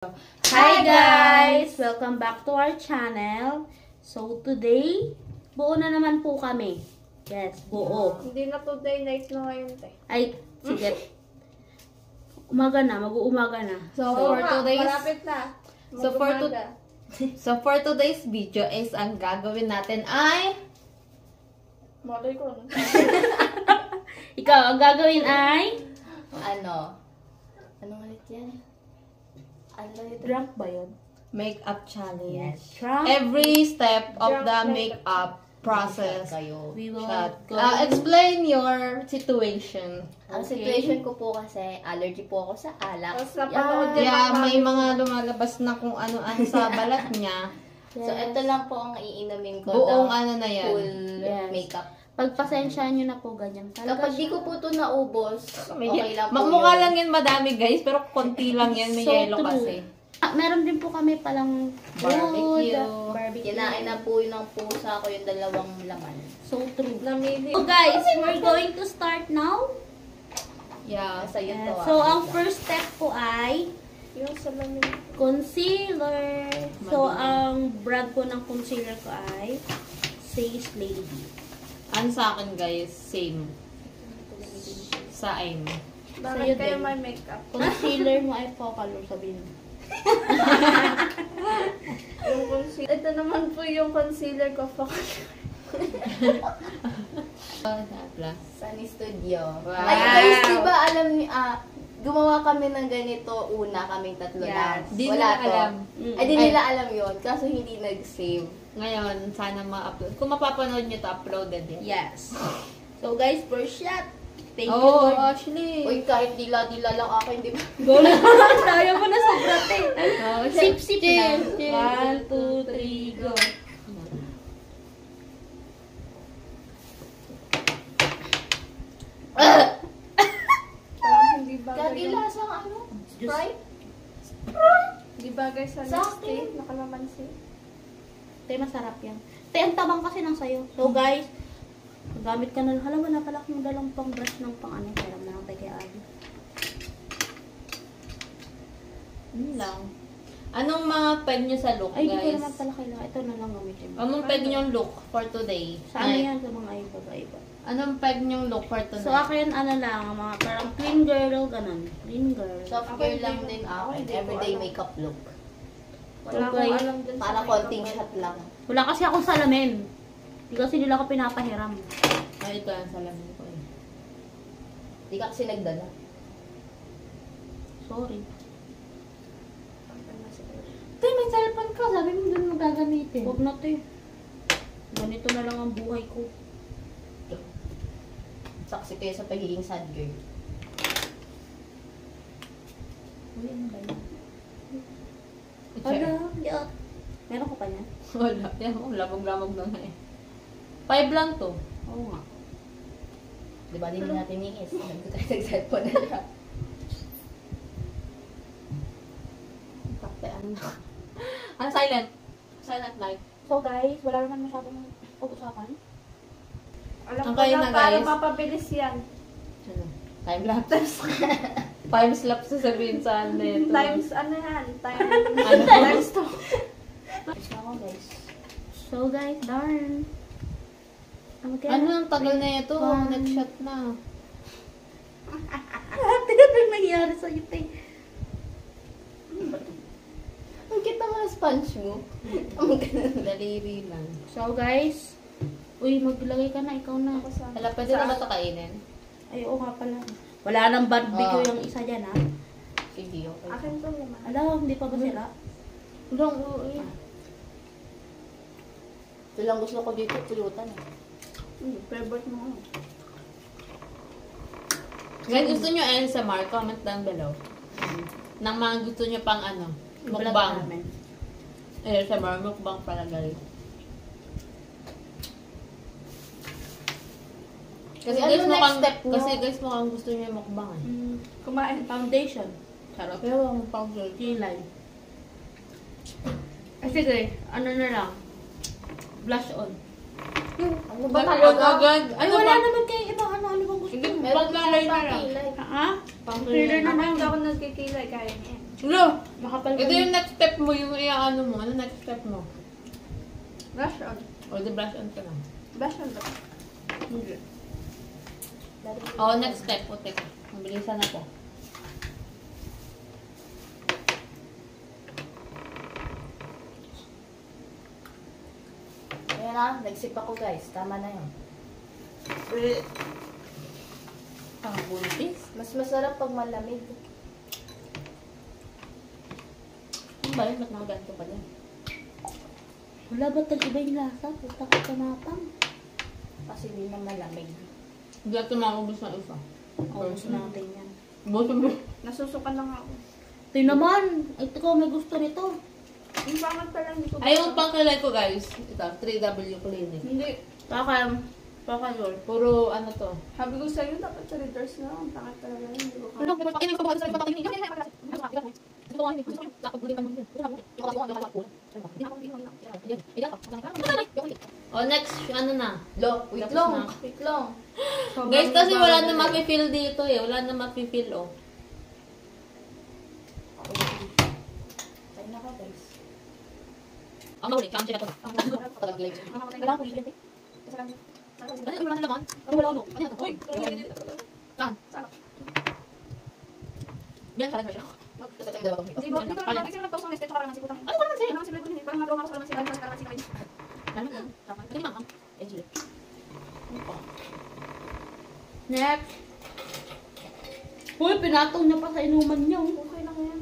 Hi guys! Welcome back to our channel. So today, buo na naman po kami. Yes, buo. Hindi na today, night na ngayon, te. Ay, sige. Umaga na, mag-uumaga na. Malapit na. So for today's video is ang gagawin natin ay Malay ko. Ikaw, ang gagawin ay? ano ulit yan? Drunk ba yun? Makeup challenge. Yes, drunk. Every step of Drunk the makeup. makeup process. We will go. Explain your situation. Ang Okay. situation ko po kasi, allergy po ako sa alak. Tapos napanood din Yeah, ang may mami mga ko. lumalabas na kung ano-ano sa balat niya. So, ito lang po ang iinumin ko. Buong the ano na yan. full Yes. makeup. Pagpasensyaan nyo na po ganyan. Kapag di ko po ito naubos, okay lang po Magmukha yun. lang yan madami guys, pero konti lang yan. May So yellow true. kasi. Meron din po kami palang Barbecue. barbecue. Kinain na po yun ng pusa ko yung dalawang laman. So true. Namili. So guys, we're going to start now. Yeah. Nasa yun to. So ang first step po ay Yung salamin. concealer. So ang brand po ng concealer ko ay Says Lady. Ano sa akin guys, same. Sa aim. Sa'yo Bakit kayo din. may makeup? Concealer mo ay Focalor, sabihin mo. Yung concealer. Ito naman po yung concealer ko. Sunny Studio. Wow. Ay guys, di ba alam niyo, gumawa kami ng ganito una, kaming tatlo Yes. lang. Di Wala nila to. alam. Ay, di nila alam yun. Kaso hindi nag-save. Ngayon, sana ma-upload. Kung mapapanood nyo to, uploaded yan. Yes. So guys, first shot. Thank you, Oh, Lord. actually. Uy, kahit dila-dila lang akin, di ba? Go na. Tayo mo na sobra, te. Oh, Sip-sip na. cheers. 1, 2, 3, go. Parang hindi bagay. Kagilasang ano? Sprite? Hindi bagay sa Sa lipstick. Nakalamansi. Te, masarap yan. Te, ang tabang kasi ng sayo. So guys, gamit ka na lang. Hala, wala pala akong dalang pang brush ng pang ano. Kaya na lang tayo kay Abby. Yun lang. Anong mga peg nyo sa look, Ay, di ko guys? naman pala kailangan. Ito na lang gamitin. Anong peg nyo look for today? Sa ano yan? Sa mga iba-iba. Anong peg nyo look for today? So akin, ano lang, mga parang clean girl, ganun. Clean girl. Soft girl lang din ako. Hindi ko Everyday alam. makeup look. Wala Okay. akong alam dun sa Para makeup konting ko. shot lang. Wala kasi akong salamin. Hindi kasi nila ako pinapahiram. Ay, ito ang salamin ko eh. Di ka kasi nagdala. Sorry. Te, may cellphone ka. Sabi mo doon mo gagamitin. Huwag na, te. Ganito na lang ang buhay ko. Saksi kayo sa pagiging sad girl. Uy, ano ba yan? Sure. Ano? Yaot. Meron ko pa niyan? Wala. Yan, labog-labog na nga eh. 5 lang to. Oo nga. Di ba din natin niis? Nag-cellphone na lang. Takte, ano na. Ang silent. Silent night. So guys, wala naman masyadong pag-usapan. Alam Ang ko kayo na na, paano guys. mapabilis yan. Ano? Time lapse. Time lapse sasabihin sa ano ito. Times ano yan? Ano? Times 2. Ako guys. So guys, darn. Ano ang tagal na ito? Nag-shot na. Ate, anong nangyari sa'yo, te? Ang kita mo na sponge mo. Ang ganun. Daliri lang. So guys, uy, maglagay ka na, ikaw na. Hala, pwede na ba ito kainin? Ay, oo nga pala. Wala nang barbecue Oh. yung isa dyan, ha? Sige, okay. Akin to naman. Alam, hindi pa ba sila? Long, uy. Ito lang gusto ko dito, pulutan. Favorite mo. Guys, gusto nyo ASMR? Comment down below. Nang mga gusto nyo pang ano, Vlog mukbang. namin. ASMR, mukbang pala guys. Kasi Ano guys, next mukhang, step nyo? kasi guys, mukhang gusto nyo yung mukbang eh. Kumain. Foundation. Charot. Pero ang powder. Kilay. Ay, sige. Ano na lang. Blush on. Ano ba Agad, talaga? agad. Ay, Ano wala ba? naman kayo iba. Ano bang gusto? Sige, Meron pag-lalay na lang. kilay. Ha? Pang Clear na Ako naman. hindi ako nagkikilay kaya niyan. Lo! Makapal Ito yung next step mo, yung iaano mo. Ano next step mo? Brush on. O, di brush on ka lang. Brush on ba? Hindi. O, next step. O, teka. Mabilisan na po. Ayan na, nagsip ako guys. Tama na yun. Pang-buntis. Mas masarap pag malamig. Ano ba yun? Ba't nakaganto pa din? Wala ba iba yung lasa? Puta ka kamapang. Kasi di na malamig. Hindi natin makakubos na isa. Ubus natin yan. Boso mo. Nasusukan lang ako. Ito naman. Ito ko may gusto nito. Yung pangat pa lang, hindi ko Ay, yung pangkalay ko guys. Ito, 3W Clinic. Hindi. Pakayol. Puro ano to. Sabi ko sa'yo, dapat sa readers na. Ang pangat talaga yun. Hindi ko Ano? kaya. Ini ko ba sa patatingin? O next, ano na? Wait Tapos long. na. Wait long. Guys, kasi wala na mafe-feel dito eh. Wala na mafe-feel oh. Tayo na ka guys. Ang mahuli, kami siya ito. Wala ko dito. Ano wala na laman? Ano wala ko? Ano yan? Uy! Saan? Bilang talaga siya. Hindi ko lang kasi nagtawag sa message tsaka lang nasikutan. Ano ba naman siya? Ano kasi hindi parang magawa ko sa kalamansi. Ano sa kalamansi kayo? Ano ba? Tama. Ito yung mama. Next. Uy, pinatong niya pa sa inuman niya. oh. Okay lang yan.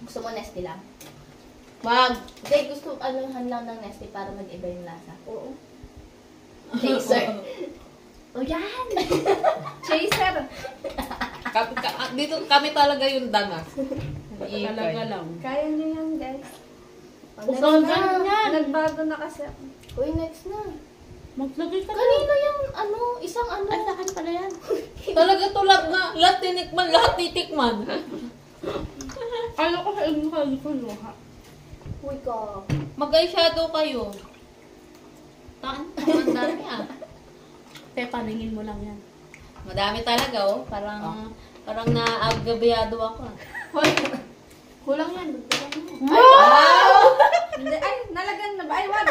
Gusto mo nesty lang? Wag. Hindi, gusto anuhan lang ng nesty para mag-iba yung lasa. Oo. Chaser. O yan! Chaser! Dito kami talaga yung danas. Talaga lang. Kaya niyo yan, guys. Usahan yan. Nagbago na kasi ako. Uy, next na. Maglagay ka na. Kanino yung isang Ay, sa akin pala yan. Talaga tulad na. Lahat tinikman, lahat titikman. Ano ko sa inyo ka dito luha? Uy ka. Mag-eyeshadow kayo. Taan, ang dami ah. Te, paningin mo lang yan. Madami talaga oh. Parang naagabayado ako ah. Hoy! Kulang yan. Kulang yan. Wow! Hindi, ay, nalagan na ba? Ay, wag.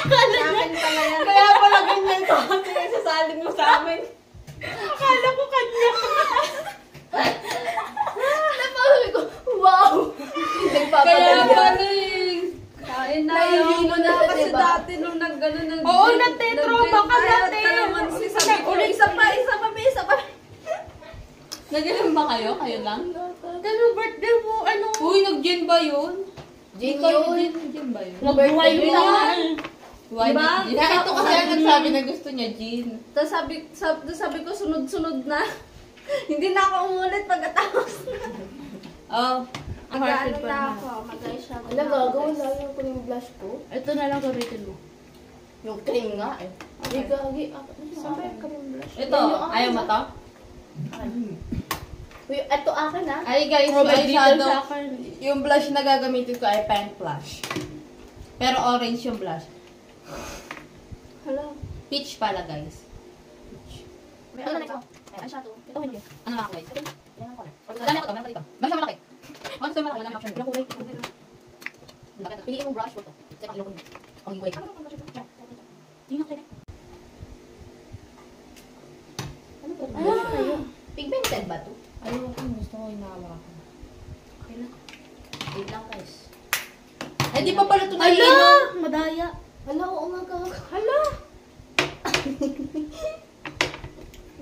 Sa akin pala yan. Kaya pala ganyan to. Kasi sasalin mo sa amin. Akala ko kanya. Napasabi ko, wow! Kaya Nagpapadala. pala eh. Kain na Nahihilo na siya, kasi diba? dati nung nag-gano nag Oo, nagtetropa ka dati. Kalamansi, sabi ko, isa pa. Nag-inom ba kayo? Kayo lang? Ano birthday mo? Ano? Uy, nag-gin ba yun? Gin Ikaw, yun. Gin ba yun? Nagbuhay Birthday mo niya. yan. Why Diba? gin? Ito kasi ang nagsabi na gusto niya gin. Tapos sabi ko, sunod-sunod na. Hindi na ako umulit pagkatapos. Oh. Mag-ano na ako, mag-eyeshadow Alam, na ako, gagawin guys. lang yung kuning blush ko. Ito na lang gamitin mo. Yung cream nga eh. Hindi gagi. Saan ba yung cream blush? Ito, ayaw mo to? Uy, ito akin ah. Ay guys, yung Provide dito eyeshadow, sa akin. yung blush na gagamitin ko ay pink blush. Pero orange yung blush. Hala. Peach pala guys. May ano na ito? Eyeshadow. Ito hindi. Ano nga kulay? Yan ang color. Dami ako to, meron pa dito. Basta malaki. Basta malaki, wala na option. Walang kulay. Piliin mo brush mo to. Teka, ilong ko. Ang wait. Hindi na kaya. Ano ba? Ah, pigmented ba to? Ayoko, gusto ko inawa ko. Okay na. Wait lang guys. Ay, di pa pala ito Ala! naiinom. Madaya. Hala, oo nga ka. Hala!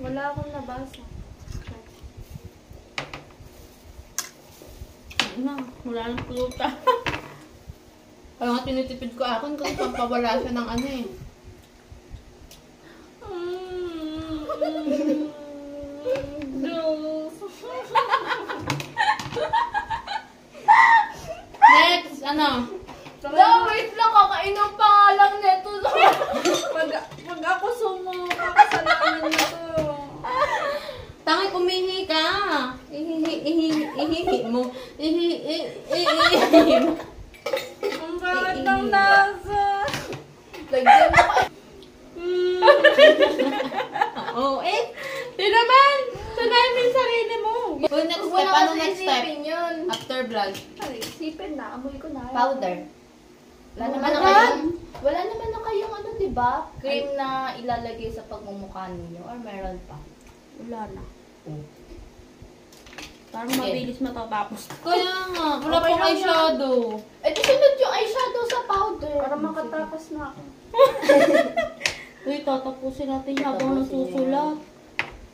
Wala akong nabasa. Na, wala nang puluta. Kaya nga tinitipid ko akin kasi pampawala siya ng ano eh. Next, ano? No, wait lang. Kakainom pa nga lang neto. Pag ako sumuka, kasalanan na to. Tangi, umihi ka. Ihihi mo. Ihihi mo. Ang bakit ng nasa? Lagyan mo pa. Oo, eh. Di naman! Sanay Uy, next Huwag step. mo na Ano kasi next step? isipin yun. After vlog. Ay, sipin na. Amoy ko na. Powder. Wala naman na What? kayong, wala naman na kayong ano, di ba? Cream na ilalagay sa pagmumukha ninyo or meron pa? Wala na. Oh. Parang Sige. mabilis matatapos. Kaya nga, wala Okay pang lang eyeshadow. Eh, di sunod yung eyeshadow sa powder. Para makatakas na ako. Uy, tatapusin natin habang Tatapusin nasusulat.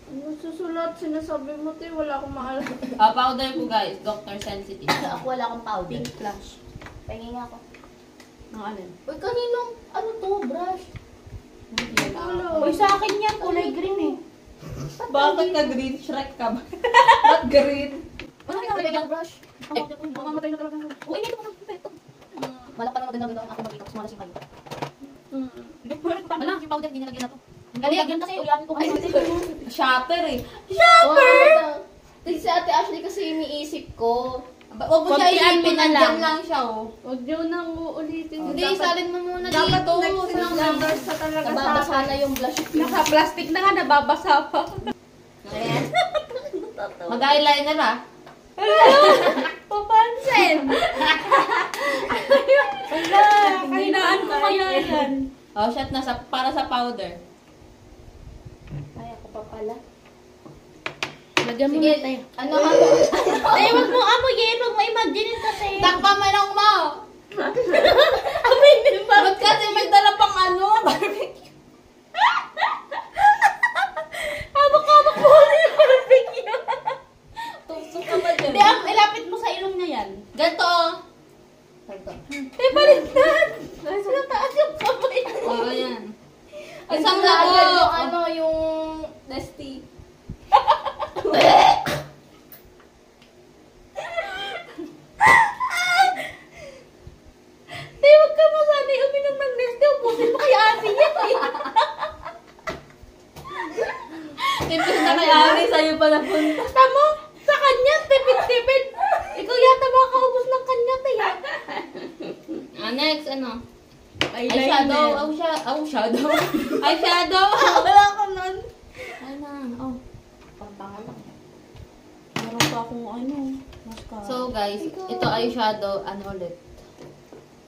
Ano susulat? Sinasabi mo, te. Wala akong maalala. Powder ko guys, Dr. Sensitive. Ako wala akong powder. Pink flash. Pahingin nga ako. Ang alin? Uy, kaninong, ano to, brush? Wala. Uy, sa akin yan. Kulay green eh. Bakit ka green? Shrek ka ba? Not green. Ano yung nalagay ng brush? Mamamatay na talaga. Uy, ito ko ito. Wala pa naman maganda ang ako makita kasi malasing kayo. Wala, yung powder, hindi nalagyan na to. Nalagyan kasi, ulitin ko kayo. Shatter eh. Shopper! Kasi si Ate Ashley kasi iniisip ko. Huwag mo siya Kontian mo iipin, na lang. nandyan lang siya oh. Huwag nyo nang uulitin. Hindi, salin mo muna Dapat dito. next number sa talaga sa Nababasa akin. na yung blush. Naka-plastic na nga, nababasa pa. Ayan. Mag-eyeliner ah. Papansin! Wala, kahinaan ko kaya yan. Oh, shot na para sa powder. Ay, ako pa pala. Lagyan mo Sige, na tayo. ano ako? Eh, wag mo amoyin. Wag mo imagine kasi. Takpan mo lang mo. Amoyin ba? Ba't kasi may dala pang ano? Barbecue. Habak-habak mo yung barbecue. Tusok ka ba dyan? Hindi, ilapit mo sa ilong niya yan. Ganto oh. Eh, baliktad. Sa taas yung kamay. Oo, yan. Isang Isang agad labo. yung ano, yung Nesty. Hindi, wag ka masanay uminom ng Nestle. Ubusin mo kay ate yan eh. Tipis na kay Ari, sa'yo pa napunta. Tama, sa kanya, tipid-tipid. Ikaw yata makakaubos ng kanya, kaya. Next, ano? Eyeliner. Eyeshadow. Eyeshadow. Wala ka nun. Ano? Oh. pantanga lang. Meron pa akong ano, mascara. So guys, ito eyeshadow, ano ulit?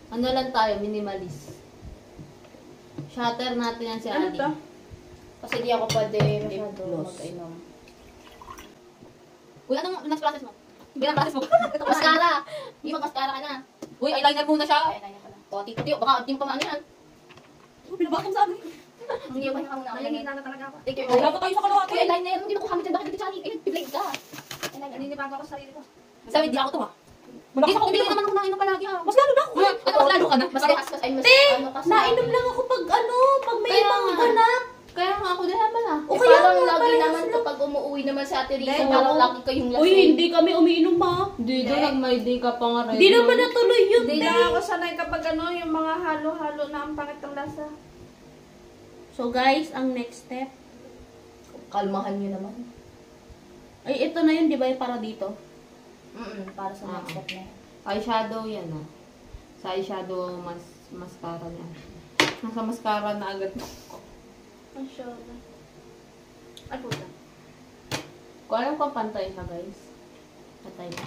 Ano lang tayo, minimalist. Shatter natin yan si Ano Ali. to? Kasi di ako pwede masyado gloss. mag-inom. Uy, anong next process mo? Bilang process mo? Mascara! Di ba mascara ka na? Uy, eyeliner muna siya. Ay, ay, pala. O, tito, baka di mo pa maano yan. Pinabakam sa amin. Hindi ko pa muna. Nanginginig na talaga ako. Take your Wala pa tayo sa kalawati. Kuya, eyeliner, hindi mo kuhamit yan. Bakit dito siya? Ayun, piblig ka. Eyeliner. Naninibago ako sa sarili ko. Sabi, di ako to ha. Wala Hindi ka hindi uminom. naman ako nainom palagi ha. Mas lalo na ako. Ano, mas lalo ka na? Mas Mas rekas, ay mas Te, ano kasi. nainom lang ako pag ano, pag may Kaya ibang nga. ganap. Kaya nga ako din naman ha. O Eh, kaya parang nga, lagi parehas naman lang. kapag umuwi naman si Ate Rico, Dahil parang ako- lagi kayong lasing. Uy, hindi kami umiinom ha. Hindi, doon nag-my day ka pa nga rin. Hindi naman natuloy yun, Hindi te. lang ako sanay kapag ano, yung mga halo-halo na ang pangit ng lasa. So guys, ang next step, Kalmahan niyo naman. ay ito na yun, di ba, yung para dito? Para sa next step na yan. Eyeshadow yan ha. Sa eyeshadow, mascara na. Nasa mascara na agad. Ang sure. Ay, puta. Kung alam ko pantay siya guys. Patay na.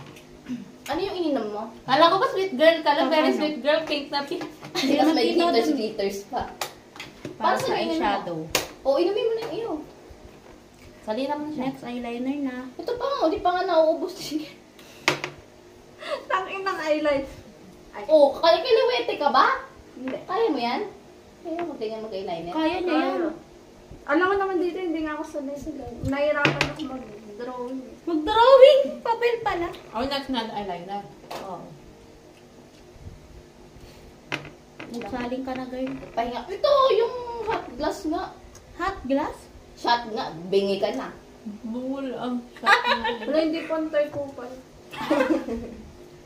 Ano yung ininom mo? Kala ko ba sweet girl ka lang? Very Ano? sweet girl, pink na pink. Hindi naman may tingnan glitters, dun. glitters pa. Para Para sa sa ininom mo? eyeshadow. O, inumin mo na yung iyo. Salina mo na siya. Next, eyeliner na. Ito pa nga, di pa nga nauubos. Tangin ng eyelight. Oh, kaya kiliwete ka ba? Hindi. Kaya mo yan? Kaya mo tingnan mag-eyeliner? Kaya niya yan. Alam ko naman dito, hindi nga ako sanay sa ganun. Nahirapan ako mag-drawing. Mag-drawing! Papel pala. Oh, next na eyeliner. Oo. Magsaling ka na, girl. Pahinga. Ito, yung hot glass nga. Hot glass? Shot nga, bingi ka na. Bungol ang Wala, hindi pantay ko pa.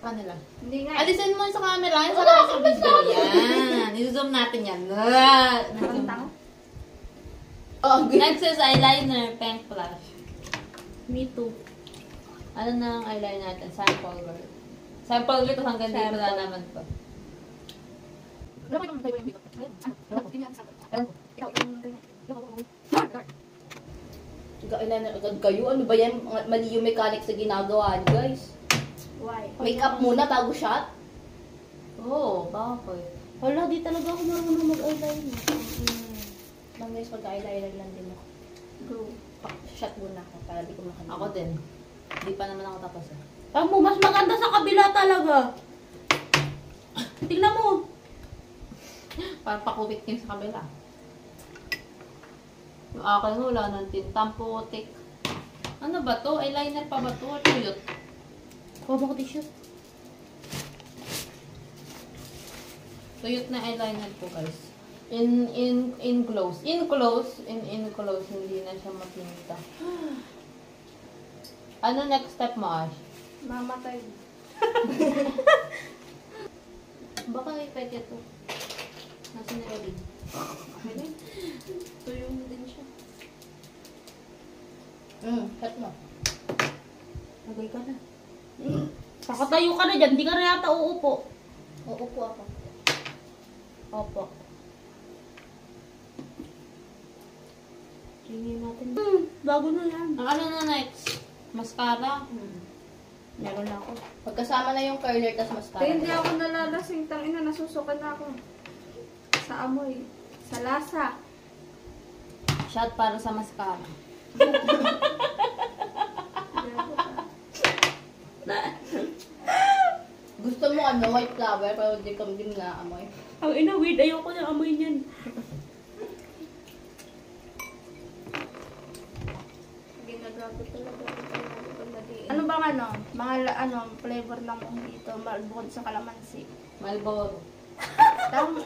Ano lang? Hindi nga. Alisin mo sa camera. Sa Wala, sa video. Yan. I-zoom natin yan. Pantang. Oh, Next is eyeliner, pink blush. Me too. Ano na ang eyeliner natin? Sample girl. Sample girl, tapos hanggang dito na naman po. Mag-eyeliner agad kayo. Ano ba yan? Mali yung mechanics na ginagawa niyo, guys. Why? Makeup muna bago shot. Oo, bakit? Wala, di talaga ako marunong mag-eyeliner. Lang guys, mag-eyeliner lang din ako. Go. Shot muna ako para di ko makalimutan. Ako din. Hindi pa naman ako tapos eh. Tamo, mas maganda sa kabila talaga. Tingnan mo. Para pakubit kayo sa kabila. Yung akin wala ng tintang putik. Ano ba to? Eyeliner pa ba to? O tuyot? Kuha mo ko tissue. Tuyot na eyeliner po guys. In close. In close, hindi na siya matinta. Ano next step mo, Ash? Mamatay. Baka pwede to. Nasa ni Robin. Okay. Tuyo mo din siya. Shot mo. Lagay ka na. Pakatayo ka na dyan. Di ka na yata uupo. Uupo ako. Opo. Tingnan natin. Bago na yan. Ang ano na next? Mascara. Meron na ako. Pagkasama na yung curler, tas mascara. Tay, hindi ako nalalasing. Tangina, nasusukan na ako. Sa amoy. Sa lasa. Shot para sa mascara. Gusto mo ano, white flower, pero di ka din na amoy. Ang ina, weird. Ayoko na amoy niyan. Ginagago talaga. Ano bang ano? Mga flavor ng dito, bukod sa kalamansi. Malboro. Tama.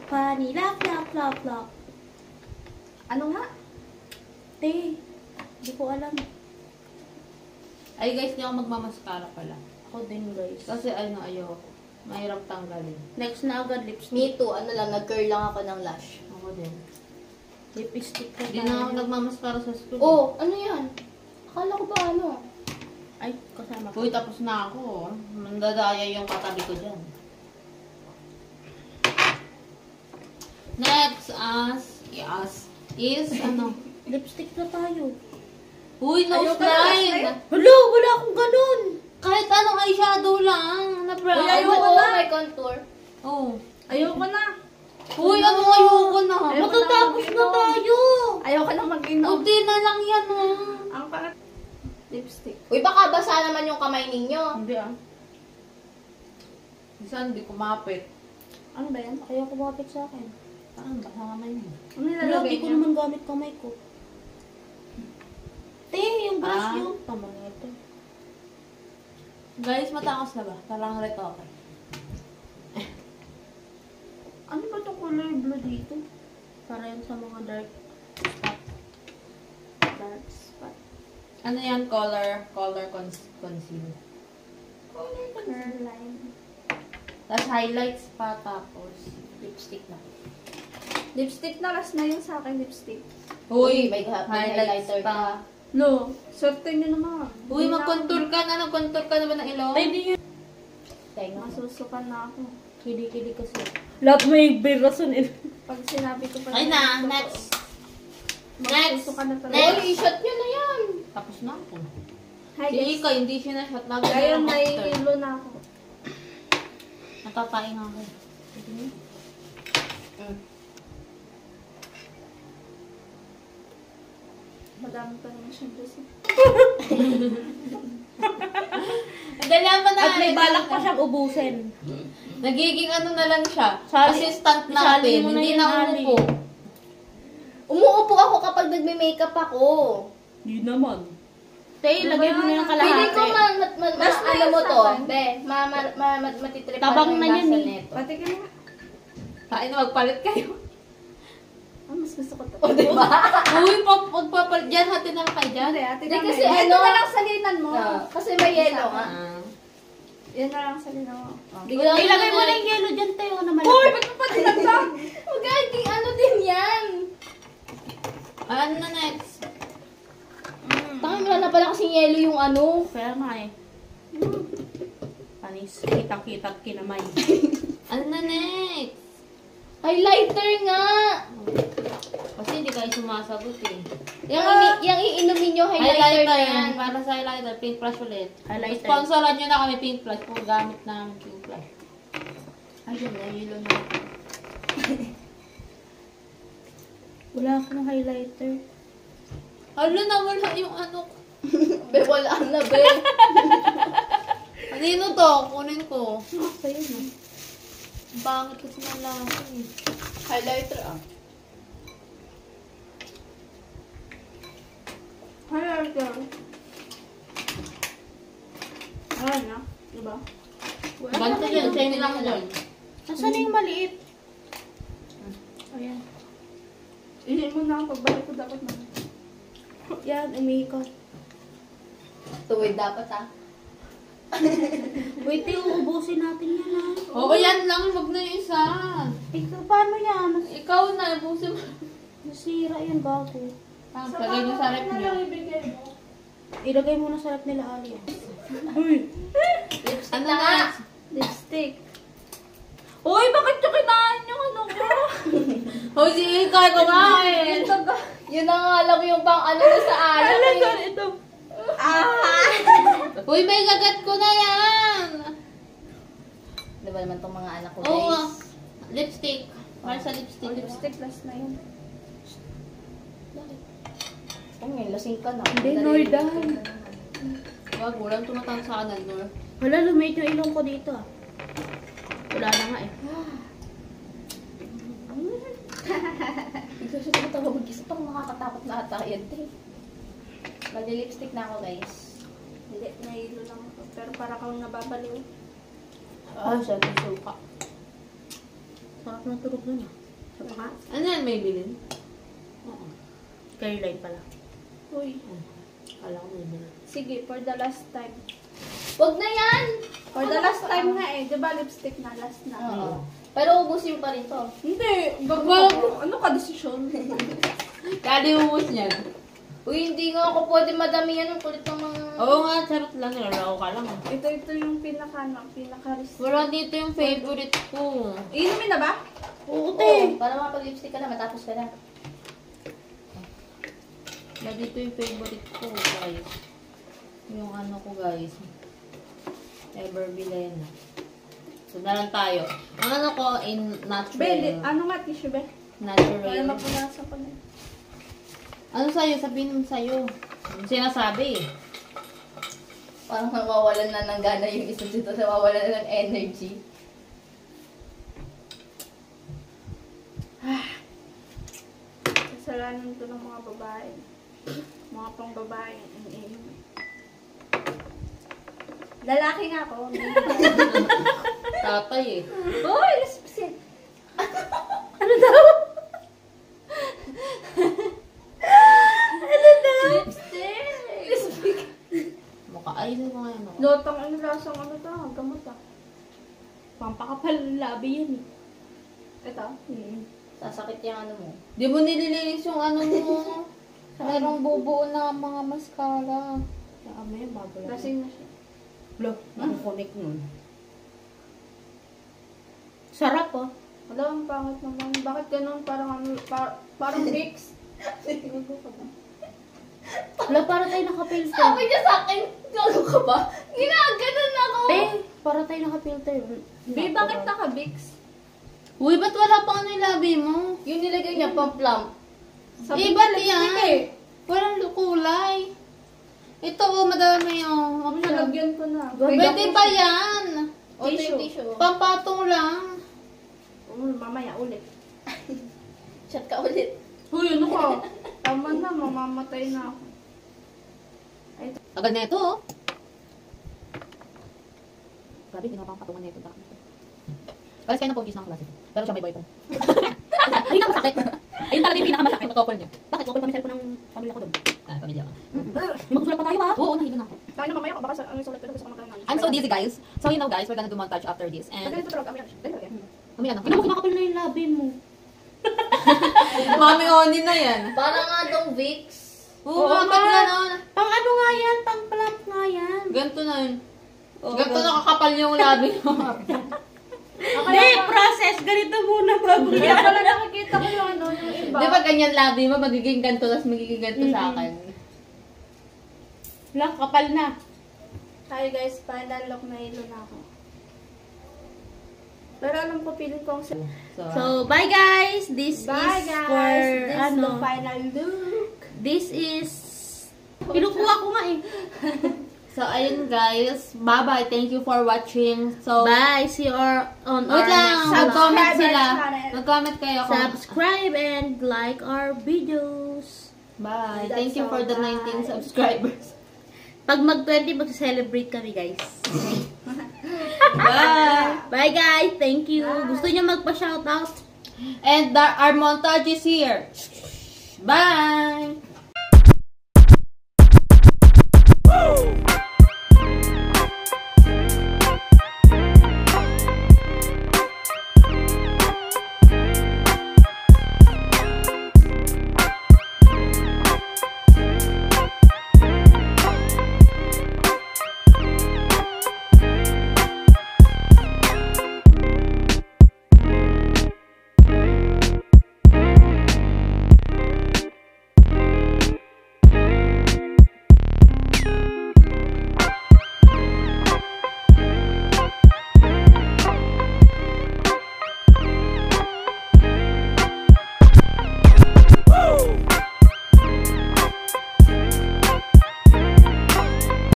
Vanilla, flop, flop, flop. Ano nga? Te, di ko alam. Ay guys, di ako magmamaskara pala. Ako din, guys. Kasi ano, ayoko. Mahirap tanggalin. Next na agad, lipstick. Me too, ano lang, nag-curl lang ako ng lash. Ako din. Lipstick ka Hindi na ako nagmamaskara sa school. Oh, ano yan? Akala ko ba ano? Ay, kasama ko. Uy, tapos na ako. Mandadaya yung katabi ko dyan. Next, is ano? Lipstick na tayo. Uy, nose Ayoko na, line! Hello, wala akong ganun. Kahit anong eyeshadow lang. Na brown. Uy, ayoko Ayoko na. na. May contour. Oh. Ayoko na. Uy, anong ayoko na? Ayoko Matatapos na tayo. Ayoko na mag-inom. Kunti na lang yan, oh. Ang pangat. Lipstick. Uy, baka basa naman yung kamay ninyo. Hindi ah. Minsan, hindi kumapit. Ano ba yan? Ayaw ko mapit sa akin. Saan ba? Sa kamay mo. Ano Wala, nilalagay di ko niya? naman gamit kamay ko. Te, yung brush Ah. yun. Tama na ito. Guys, matangos na ba? Parang retoke. Ano ba itong color blue dito? Para yan sa mga dark spot. Dark spot. Ano yan? Color conceal. Curl line. Tapos highlights pa, tapos lipstick na. Lipstick na, last na yun sa akin, lipstick. Uy, may highlighter ka. No, swerte nyo naman. Uy, Hindi na mag-contour ka na. Nag-contour ka na ba ng ilong? Ay, di yun. Tenga. Masusukan na ako. Kili-kili kasi. Lahat may rason eh. Pag sinabi ko pa Ay na, totoo, next. Next. masusukan na talaga. Next. Uy, i-shot nyo na yan. Tapos na ako. Hi Si guys. Ika, hindi siya na-shot. Lagi Ngayon na may after. ilo na ako. Natapaing ako. Madami pa naman siyang dress. Dali mo na. At may balak pa siyang ubusin. Nagiging ano na lang siya. Sali- Assistant sali natin. mo na Hindi yun, na Ali. umupo. Umuupo ako kapag nagme-makeup ako. Yun naman. Te, lagay mo na yung Pili ko kalahati. ano mo to. Be, matitripan Tabang mo na yung yan lasa eh. neto. Pati ka na. Kain na magpalit kayo. Ah, mas gusto ko to. O, diba? Uy, magpapalit dyan. Hati na lang kayo dyan. Hindi, ate Hindi, kami. kasi Ito ano- na lang salinan mo. Kasi may yellow nga. Yan na lang salinan mo. Ilagay mo na yung yellow dyan, te. O naman. Uy, ba't mo pa dinagdag? Magiging ano din yan. Ano na next? Tangin, wala na pala kasing yellow yung ano. Kaya nga eh. Panis. Kitang-kitang kinamay. Ano na next? Highlighter nga! Kasi hindi kayo sumasagot eh. Yung iinumin nyo, highlighter na yan. Para sa highlighter, pink flash ulit. Highlighter. Sponsoran nyo na kami pink flash. Kung gamit namin pink flash. Ayun na, yelo na. Wala akong highlighter. Hala na, wala yung ano ko. Be, wala na, be. Kanino to? Kunin ko. Sa'yo na. Bangit kasi ng lasa eh. Highlighter, ah. Highlighter. Ayan na. Diba? Ganito yun, same lang yun. Nasaan na yung maliit? Ayan. Ihin mo na ang pagbalik ko dapat na. Yan, umikot. Tuwid dapat, ah. Wait, ubusin natin yan ha. Oo, yan lang. Wag na yung isa. Ikaw, paano yan? Ikaw na, ibusin mo. Nasira yan, bago. Ah, lagay nyo sa rep na nyo. lang ibigay mo. Ilagay mo na sa rep nila, Ali. Lipstick Ano na nga. na? Lipstick. Uy, bakit nyo kinain yung ano ko? Hoy, si Ika, kumain. Yun na nga alam yung pang ano na sa alak. eh. Ito. Uy, may gagat ko na yan. Diba naman tong mga anak ko, Oo nga. guys? Lipstick. Para sa lipstick. Lipstick last na yun. Oh, may lasing ka na. Hindi, Dali, Nordan. lipstick na naman. Wag, walang tumatang sa kanan, Nor. Wala, lumate yung ilong ko dito ah. Wala na nga eh. Ikaw siya tumatawa mag-isa pang makakatakot na ata yan, te. Magli-lipstick na ako, guys. Hindi, nahilo lang ako. Pero para kang nababaliw. Ah, siya, suka. Sarap ng turog nun ah. Sa paka. Ano yan, may bilin? Oo. Skyline pala. Uy. Kala ko may bilin. Sige, for the last time. Wag na yan! For the last time nga eh. Diba lipstick na last na? Oo. Pero ubusin pa rin to. Hindi. Bago. Ano ka desisyon? Kali umus niyan. Uy, hindi nga ako pwede madamihan ng kulit ng mga... Oo nga, charot lang. Nilalaw ka lang. Ito yung pinaka-risk. Wala dito yung favorite ko. Inumin na ba? Oo, Oo, te. para makapag-lipstick ka na, matapos ka na. Wala dito yung favorite ko, guys. Yung ano ko, guys. Ever Bilena. So, na lang tayo. Ang ano ko, in natural. Be, ano nga tissue, be? Para Natural. mapunasan ko na. Ano sa'yo? Sabihin mo sa'yo. Yung sinasabi eh. Parang nawawalan na ng gana yung isa dito, nawawalan na ng energy. Kasalanan to ng mga babae. Mga pang babae. Lalaki nga ako. Tatay eh. Uy, lipstick. Lipstick! Mukha. Ayun mo nga yun. oh. Lotong ano lasang ano to? Gamot ah. Pampakapal ng labi yan eh. Ito? Sasakit yung ano mo. Di mo nililinis yung ano mo. Merong bubuo na mga mascara. Kaya kami yung bago lang. Lasing na siya. Blo, nakukunik nun. Sarap oh. Wala, ang pangit naman. Bakit ganun? Parang ano, parang mix. Wala, para tayo nakapilter. Sabi niya sa akin, gago ka ba? Ginaganon ako! Te, para tayo nakapilter. Be, bakit naka-mix? Uy, ba't wala pang ano yung labi mo? Yung nilagay niya pang plump. Eh, ba't yan? Walang kulay. Ito oh, madami yung option. Nalagyan ko na. Pwede pa yan. O, ito yung tissue. Pampatong lang. Mamaya ulit. Chat ka ulit. Uy, ano ka? Tama na, mamamatay na ako. Agad na ito oh. Grabe, pinapapatungan na ito. Pares kayo ng pogis ng klase. Pero siya may boyfriend. Ayun ang masakit. Ayun talaga yung pinakamasakit na couple niyo. Bakit? Couple kami sa ng pamilya ko doon. Ah, pamilya ko. Magsulat pa tayo ha? Oo, nahilo na ako. Tayo na mamaya, baka ang sulat ko gusto ko magkaroon. I'm so dizzy guys. So you know guys, we're gonna do montage after this. Dali And, ito talaga, kami yan. kami yan. Ano mo kinakapal na yung labi mo? Mami Oni na yan. Parang nga dong Vicks. Oo, nga, ba't gano'n? Pang ano nga yan? Pang plump nga yan. Ganito na yun. Ganito nakakapal yung labi mo. Hindi, process. Ganito muna bago Kaya yan. pala nakikita ko yung ano, yung iba. Di ba ganyan labi mo, magiging ganito, tapos magiging ganito sa akin. Lang, kapal na. Hi guys, final look na ilo na ako. Pero alam ko, feeling ko ang So, bye guys. This Bye is guys! for, This is the ano, final look. this is, kinukuha ko nga eh. So, ayun guys. Bye-bye. Thank you for watching. So, Bye. See you on wait our lang. next Mag-comment Subscribe sila. our channel. Mag-comment kayo kung... Subscribe and like our videos. Bye. That's Thank you for the all. 19 subscribers. Pag mag-20, mag-celebrate kami, guys. Bye. Bye, guys. Thank you. Gusto niyo magpa-shoutout? And our montage is here. Bye.